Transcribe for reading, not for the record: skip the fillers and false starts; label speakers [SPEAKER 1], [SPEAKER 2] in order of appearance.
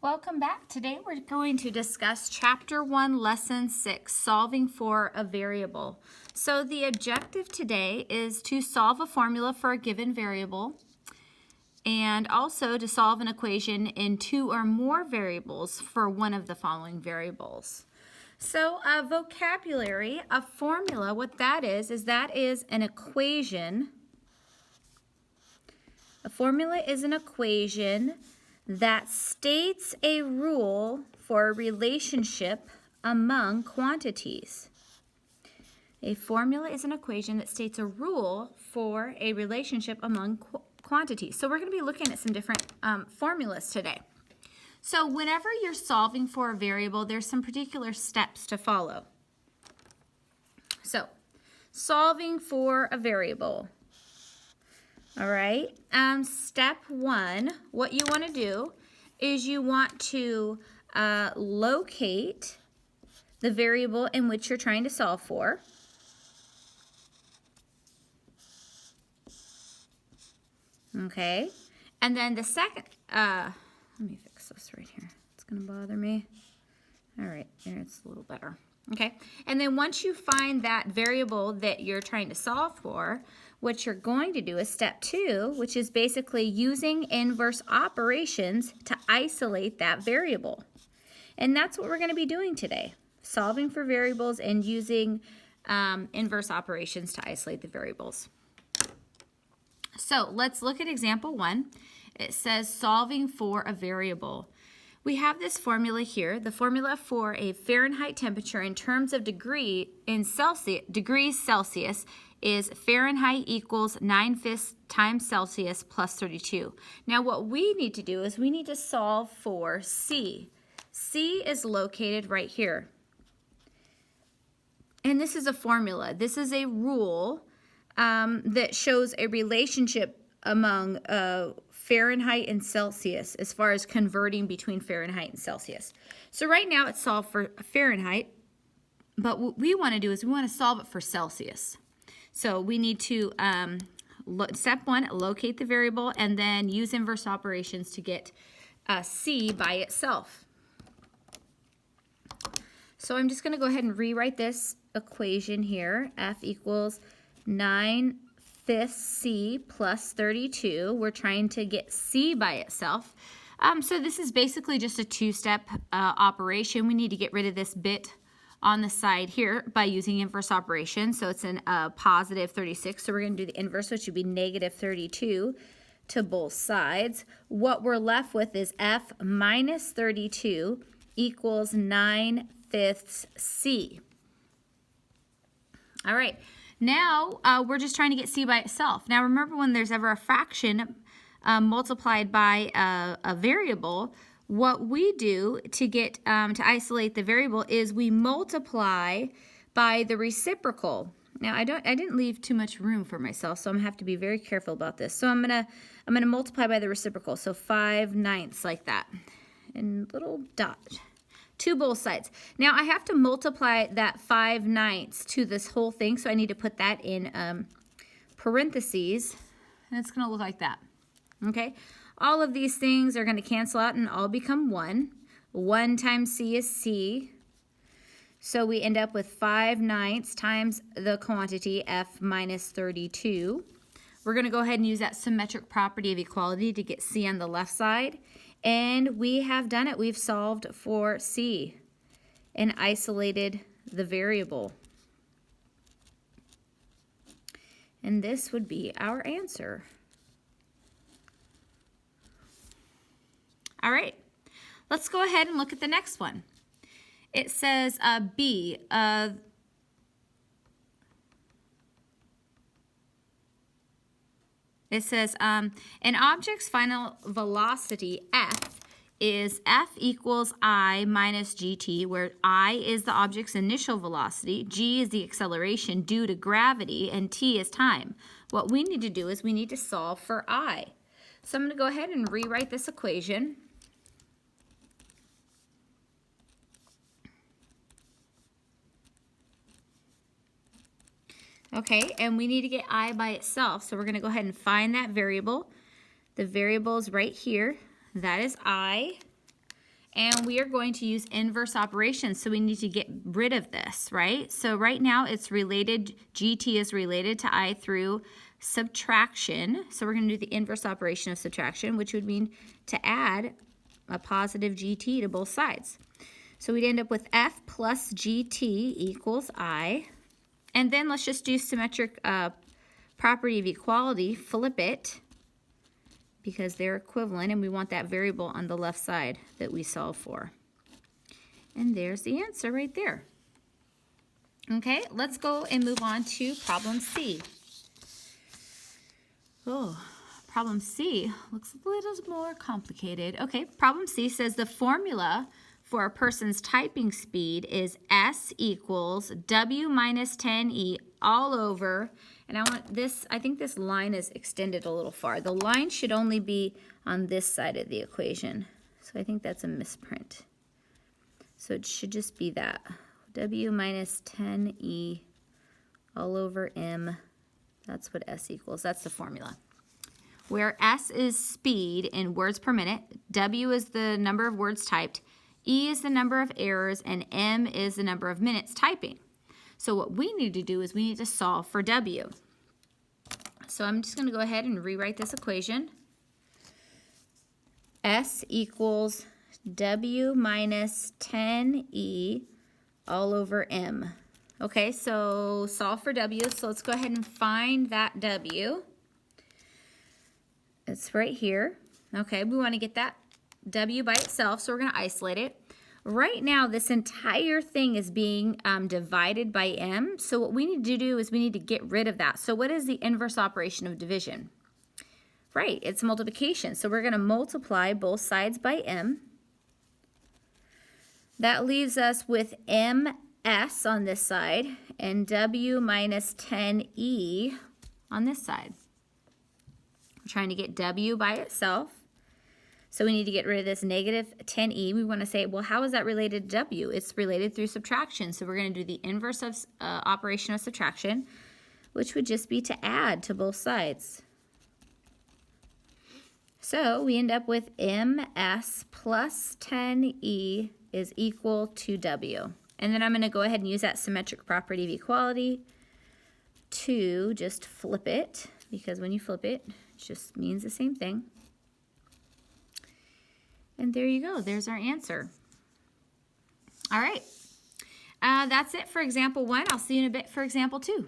[SPEAKER 1] Welcome back. Today we're going to discuss Chapter 1, Lesson 6, Solving for a Variable. So the objective today is to solve a formula for a given variable and also to solve an equation in two or more variables for one of the following variables. So vocabulary, a formula, what that is an equation. A formula is an equation that states a rule for a relationship among quantities. A formula is an equation that states a rule for a relationship among quantities. So we're going to be looking at some different formulas today. So whenever you're solving for a variable, there's some particular steps to follow. So, solving for a variable. All right, step one, what you want to do is you want to locate the variable in which you're trying to solve for. Okay, and then the second, let me fix this right here. It's going to bother me. All right, there it's a little better. Okay, and then once you find that variable that you're trying to solve for, what you're going to do is step 2, which is basically using inverse operations to isolate that variable. And that's what we're going to be doing today, solving for variables and using inverse operations to isolate the variables. So let's look at example 1. It says solving for a variable. We have this formula here. The formula for a Fahrenheit temperature in terms of degrees Celsius is Fahrenheit equals 9/5 times Celsius plus 32. Now what we need to do is we need to solve for C. C is located right here. And this is a formula. This is a rule that shows a relationship among Fahrenheit and Celsius as far as converting between Fahrenheit and Celsius. So right now it's solved for Fahrenheit, but what we want to do is we want to solve it for Celsius. So we need to, step 1, locate the variable, and then use inverse operations to get C by itself. So I'm just going to go ahead and rewrite this equation here. F equals 9/5 C plus 32. We're trying to get C by itself. So this is basically just a two-step operation. We need to get rid of this bit on the side here by using inverse operation. So it's a positive 36. So we're going to do the inverse, which would be negative 32 to both sides. What we're left with is F minus 32 equals 9/5 C. All right. Now, we're just trying to get C by itself. Now, remember when there's ever a fraction multiplied by a variable, what we do to get to isolate the variable is we multiply by the reciprocal. Now, I didn't leave too much room for myself, so I'm gonna have to be very careful about this. So I'm gonna multiply by the reciprocal. So 5/9 like that, and little dot to both sides. Now I have to multiply that 5/9 to this whole thing, so I need to put that in parentheses, and it's gonna look like that. Okay. All of these things are going to cancel out and all become 1. 1 times C is C. So we end up with 5/9 times the quantity F minus 32. We're going to go ahead and use that symmetric property of equality to get C on the left side. And we have done it. We've solved for C and isolated the variable. And this would be our answer. All right, let's go ahead and look at the next one. It says B. It says an object's final velocity F is F equals I minus gt, where I is the object's initial velocity, g is the acceleration due to gravity, and t is time. What we need to do is we need to solve for I. So I'm going to go ahead and rewrite this equation. Okay, and we need to get I by itself, so we're going to go ahead and find that variable. The variable is right here. That is I. And we are going to use inverse operations, so we need to get rid of this, right? So right now it's related, GT is related to I through subtraction. So we're going to do the inverse operation of subtraction, which would mean to add a positive GT to both sides. So we'd end up with F plus GT equals I. And then let's just do symmetric property of equality, flip it, because they're equivalent, and we want that variable on the left side that we solve for. And there's the answer right there. Okay, let's go and move on to problem C. Oh, problem C looks a little more complicated. Okay, problem C says the formula for a person's typing speed is S equals W minus 10E all over, and I think this line is extended a little far. The line should only be on this side of the equation. So I think that's a misprint. So it should just be that. W minus 10E all over M. That's what S equals. That's the formula. Where S is speed in words per minute, W is the number of words typed, E is the number of errors, and M is the number of minutes typing. So what we need to do is we need to solve for W. So I'm just going to go ahead and rewrite this equation. S equals W minus 10E all over M. Okay, so solve for W. So let's go ahead and find that W. It's right here. Okay, we want to get that W by itself, so we're going to isolate it. Right now, this entire thing is being divided by M, so what we need to do is we need to get rid of that. So what is the inverse operation of division? Right, it's multiplication. So we're going to multiply both sides by M. That leaves us with MS on this side and W minus 10E on this side. We're trying to get W by itself. So we need to get rid of this negative 10E. We want to say, well, how is that related to W? It's related through subtraction. So we're going to do the inverse of operation of subtraction, which would just be to add to both sides. So we end up with MS plus 10E is equal to W. And then I'm going to go ahead and use that symmetric property of equality to just flip it, because when you flip it, it just means the same thing. And there you go. There's our answer. All right. That's it for example 1. I'll see you in a bit for example 2.